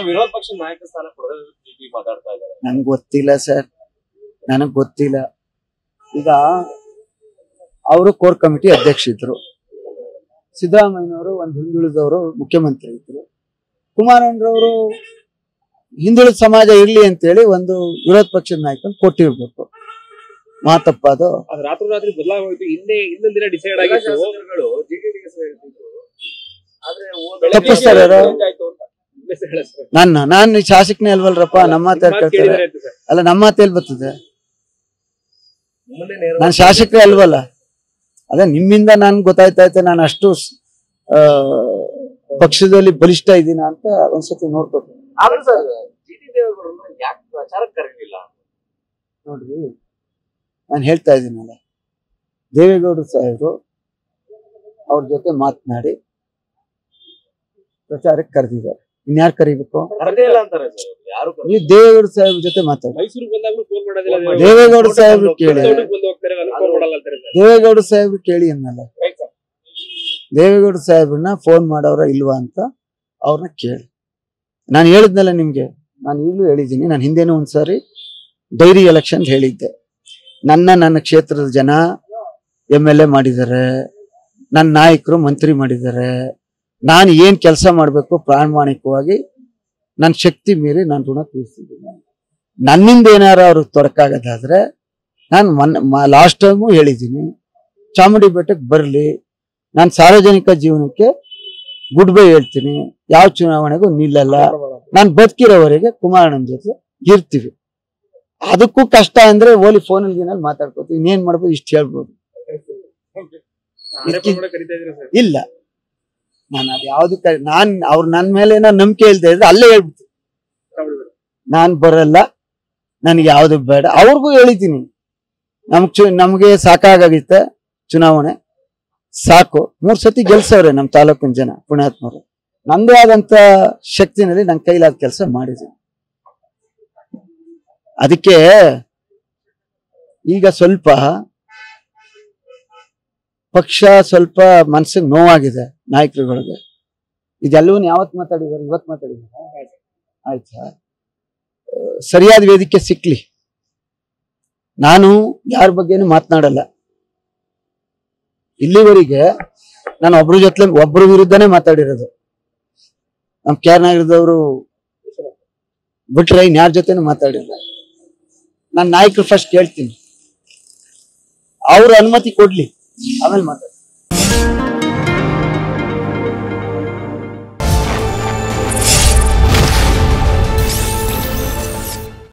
ವಿರೋಧ ಪಕ್ಷದ ನಾಯಕ ಸ್ಥಾನ ಮಾತಾಡ್ತಾ ಇದ್ದಾರೆ. ನನ್ಗೆ ಗೊತ್ತಿಲ್ಲ ಸರ್, ನನಗ್ ಗೊತ್ತಿಲ್ಲ. ಈಗ ಅವರು ಕೋರ್ ಕಮಿಟಿ ಅಧ್ಯಕ್ಷ ಇದ್ರು, ಸಿದ್ದರಾಮಯ್ಯನವರು ಒಂದು ಹಿಂದುಳಿದವರು ಮುಖ್ಯಮಂತ್ರಿ ಇದ್ರು, ಕುಮಾರಣ್ಣರವರು ಹಿಂದುಳಿದ ಸಮಾಜ ಇರ್ಲಿ ಅಂತೇಳಿ ಒಂದು ವಿರೋಧ ಪಕ್ಷದ ನಾಯಕನ ಕೊಟ್ಟಿರ್ಬೇಕು. ಮಾತಪ್ಪ ಅದು ರಾತ್ರಿ ಬದಲಾಗೋಯ್ತು. ಇನ್ನೊಂದ್ ದಿನ ಡಿಸೈಡ್ ಆಗಿತ್ತು. ತಪ್ಪು ಸರ್ ನಾನು ಶಾಸಕನೇ ಅಲ್ವಲ್ರಪ್ಪ, ನಮ್ಮ ಮಾತು ಕೇಳ್ತಾರೆ ಅಲ್ಲ, ನಮ್ಮ ಮಾತು ಎಲ್ಲಿ ಬರ್ತದೆ? ನಾನು ಶಾಸಕರೇ ಅಲ್ವಲ್ಲ. ಅದೇ ನಿಮ್ಮಿಂದ ನನ್ಗೆ ಗೊತ್ತಾಯ್ತೈತೆ ನಾನು ಅಷ್ಟು ಪಕ್ಷದಲ್ಲಿ ಬಲಿಷ್ಠ ಇದ್ದೀನ ಅಂತ ಒಂದ್ಸತಿ ನೋಡ್ಕೊತೀನಿ. ನೋಡ್ರಿ, ನಾನು ಹೇಳ್ತಾ ಇದ್ದೀನಲ್ಲ, ದೇವೇಗೌಡರು ಸಾಹೇಬರು ಅವ್ರ ಜೊತೆ ಮಾತನಾಡಿ ಪ್ರಚಾರಕ್ಕೆ ಕರೆದಿದ್ದಾರೆ. ಇನ್ಯಾರು ಕರಿಬೇಕು? ನೀವು ದೇವೇಗೌಡ ಸಾಹೇಬ್ರ ಜೊತೆ ಮಾತಾಡಿ. ದೇವೇಗೌಡ ಸಾಹೇಬ್ರು ಕೇಳಿ, ದೇವೇಗೌಡ ಸಾಹೇಬ್ರು ಕೇಳಿ ಅನ್ನಲ್ಲ, ದೇವೇಗೌಡ ಸಾಹೇಬ್ರನ್ನ ಫೋನ್ ಮಾಡೋರ ಇಲ್ವಾ ಅಂತ ಅವ್ರನ್ನ ಕೇಳಿ. ನಾನು ಹೇಳಿದ್ನಲ್ಲ ನಿಮ್ಗೆ, ನಾನು ಈಗಲೂ ಹೇಳಿದ್ದೀನಿ, ನಾನು ಹಿಂದೆನೂ ಒಂದ್ಸಾರಿ ಡೈರಿ ಎಲೆಕ್ಷನ್ ಹೇಳಿದ್ದೆ. ನನ್ನ ಕ್ಷೇತ್ರದ ಜನ MLA ಮಾಡಿದ್ದಾರೆ, ನನ್ನ ನಾಯಕರು ಮಂತ್ರಿ ಮಾಡಿದ್ದಾರೆ. ನಾನು ಏನ್ ಕೆಲಸ ಮಾಡಬೇಕು ಪ್ರಾಮಾಣಿಕವಾಗಿ ನನ್ನ ಶಕ್ತಿ ಮೀರಿ ನಾನು ಋಣ ತೀರಿಸಿದ್ದೀನಿ. ನನ್ನಿಂದ ಏನಾರ ಅವ್ರಿಗೆ ತೊಡಕಾಗದಾದ್ರೆ ನಾನು ಲಾಸ್ಟ್ ಟೈಮು ಹೇಳಿದ್ದೀನಿ, ಚಾಮುಂಡಿ ಬೆಟ್ಟಕ್ಕೆ ಬರಲಿ, ನಾನು ಸಾರ್ವಜನಿಕ ಜೀವನಕ್ಕೆ ಗುಡ್ ಬೈ ಹೇಳ್ತೀನಿ, ಯಾವ ಚುನಾವಣೆಗೂ ನಿಲ್ಲಲ್ಲ, ನಾನು ಬದುಕಿರೋವರೆಗೆ ಕುಮಾರಣ್ಣನ ಜೊತೆ ಇರ್ತೀವಿ. ಅದಕ್ಕೂ ಕಷ್ಟ ಅಂದ್ರೆ ಓಲಿ ಫೋನಲ್ಲಿ ಮಾತಾಡ್ಕೋತೀವಿ, ಇನ್ನೇನ್ ಮಾಡ್ಬೋದು, ಇಷ್ಟು ಹೇಳ್ಬೋದು. ಇಲ್ಲ, ನಾನು ಅದು ಯಾವ್ದಕ್ಕೆ ಅವ್ರು ನನ್ನ ಮೇಲೆ ನಂಬಿಕೆ ಇಲ್ದೇ ಇದ್ರೆ ಅಲ್ಲೇ ಹೇಳ್ಬಿಡ್ತೀನಿ, ನಾನ್ ಬರಲ್ಲ, ನನ್ಗೆ ಯಾವ್ದು ಬೇಡ. ಅವ್ರಿಗೂ ಹೇಳಿದ್ದೀನಿ, ನಮ್ಗೆ ಸಾಕಾಗಿತ್ತೆ ಚುನಾವಣೆ, ಸಾಕು. 3 ಸತಿ ಗೆಲ್ಸವ್ರೆ ನಮ್ಮ ತಾಲೂಕಿನ ಜನ ಪುಣ್ಯಾತ್ಮರು. ನಂದೇ ಆದಂತ ಶಕ್ತಿನಲ್ಲಿ ನನ್ನ ಕೈಲಾದ ಕೆಲಸ ಮಾಡಿದ್ದೀನಿ. ಅದಕ್ಕೆ ಈಗ ಸ್ವಲ್ಪ ಪಕ್ಷ ಸ್ವಲ್ಪ ಮನಸ್ಸಿಗೆ ನೋವಾಗಿದೆ ನಾಯಕರುಗಳಿಗೆ. ಇದೆಲ್ಲವನ್ನ ಯಾವತ್ತು ಮಾತಾಡಿದಾರೆ? ಇವತ್ತು ಮಾತಾಡಿದಾರೆ. ಆಯ್ತಾ, ಸರಿಯಾದ ವೇದಿಕೆ ಸಿಕ್ಲಿ. ನಾನು ಯಾರ ಬಗ್ಗೆನೂ ಮಾತನಾಡಲ್ಲ. ಇಲ್ಲಿವರೆಗೆ ನಾನು ಒಬ್ರ ವಿರುದ್ಧನೇ ಮಾತಾಡಿರೋದು. ನಮ್ ಕ್ಯಾರ್ನಾಗಿದ್ದವರು ಬಿಟ್ರೆ ಇನ್ಯಾರ ಜೊತೆನೂ ಮಾತಾಡಿಲ್ಲ. ನಾನು ನಾಯಕರು ಫಸ್ಟ್ ಕೇಳ್ತೀನಿ, ಅವ್ರ ಅನುಮತಿ ಕೊಡ್ಲಿ, ಆಮೇಲೆ ಮಾತಾಡ್ತೀನಿ.